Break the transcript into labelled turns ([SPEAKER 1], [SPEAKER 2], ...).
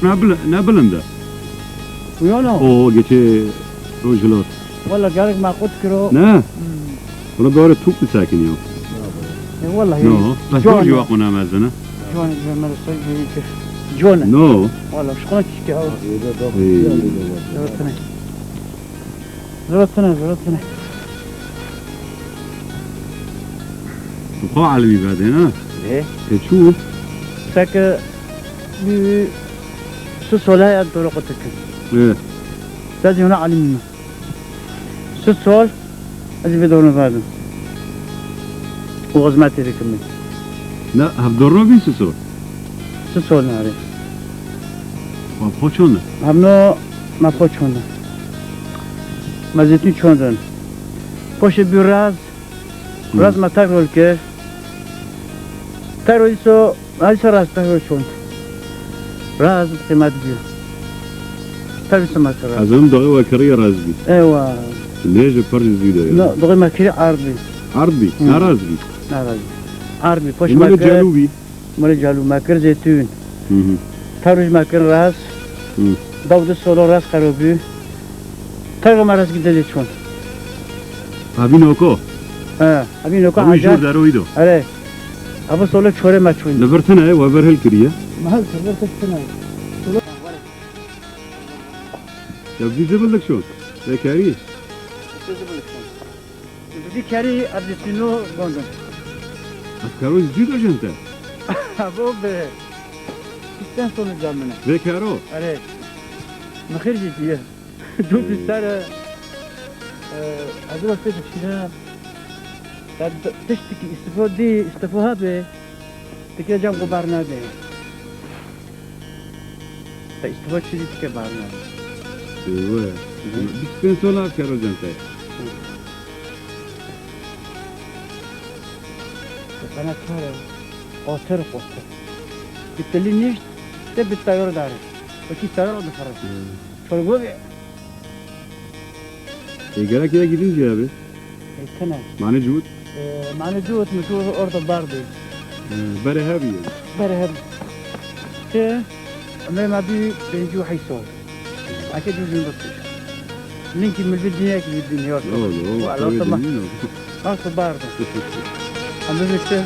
[SPEAKER 1] نبلنده
[SPEAKER 2] ويانا
[SPEAKER 1] او geçe روجلوت
[SPEAKER 2] والله قالك ما قلت كرو
[SPEAKER 1] نه ولا دور توپ ساكن يوم
[SPEAKER 2] والله
[SPEAKER 1] نو بس جورجي واقونا مازنا
[SPEAKER 2] جون مرسي جون
[SPEAKER 1] نو
[SPEAKER 2] والله مش قلت كي هو
[SPEAKER 1] إيه.
[SPEAKER 2] زرتنا
[SPEAKER 1] وقع على بعدين ها
[SPEAKER 2] ايه
[SPEAKER 1] تشوف
[SPEAKER 2] ساك سوسولا يدور قتك
[SPEAKER 1] ايه
[SPEAKER 2] تاجي هنا علمنا سوسول أجي بدون هذا وغزماتي ركمي
[SPEAKER 1] لا هبدورنا بيسسو
[SPEAKER 2] سوسول ناري
[SPEAKER 1] وابخوشونا
[SPEAKER 2] همنو ما پوچوندن ما زيتون چوندن پوش بیراز راز ما تاگرول که تاگرول سو راز تاگرول چوند راز قيمات بيو تاگرول سو ما تاگرول
[SPEAKER 1] أظن دغي وكرية رازبي
[SPEAKER 2] ايوا
[SPEAKER 1] ليش فرج زيدة
[SPEAKER 2] لا دغي ما كري عربي
[SPEAKER 1] عربي لا رازبي
[SPEAKER 2] نارازي عربي پوش
[SPEAKER 1] المال
[SPEAKER 2] ما كر
[SPEAKER 1] الجنوبي
[SPEAKER 2] مال جالو ما كر زيتون تاگرول ما كر راز داود سولو راز خرابي تاگرول ما راز گیده چوند
[SPEAKER 1] أبي نوكو
[SPEAKER 2] ابي نوكا
[SPEAKER 1] أبي جور
[SPEAKER 2] عجل
[SPEAKER 1] دارو يدو
[SPEAKER 2] اره ابو سولو چوره ما چوند
[SPEAKER 1] نبرتنا وبرهل كريه
[SPEAKER 2] محل سرور تشتنا
[SPEAKER 1] يا بيزبل لك شو يا كاري
[SPEAKER 2] بدي كاري ارجنتينو غوندن
[SPEAKER 1] أفكارو زيد أجنتا
[SPEAKER 2] ابو ب كيستان سونو جامنا
[SPEAKER 1] ذي كارو
[SPEAKER 2] اره مخير جيتيه دو بستار هذول في تشينا تشتكي استفوها به تكي جام قبارنا ده استفوها شدي تكي بارنا
[SPEAKER 1] ايوه بيسبنسولا كارو جنتا
[SPEAKER 2] أنا كاره قاطر بالتالي نيش تبي الطيارة داري وكي الطيارة بفرق شو قوي
[SPEAKER 1] يقالك يا جديد يا أبي
[SPEAKER 2] كنا
[SPEAKER 1] معنى جود
[SPEAKER 2] معنا جوت مشهور أرض الباردي
[SPEAKER 1] بري هابي
[SPEAKER 2] برهب كه ما بي بيجو حيصور أكيد يجون بطش لينك من الدنيا كي الدنيا
[SPEAKER 1] لا لا
[SPEAKER 2] وعلى طبعا أرض الباردي عم بفكر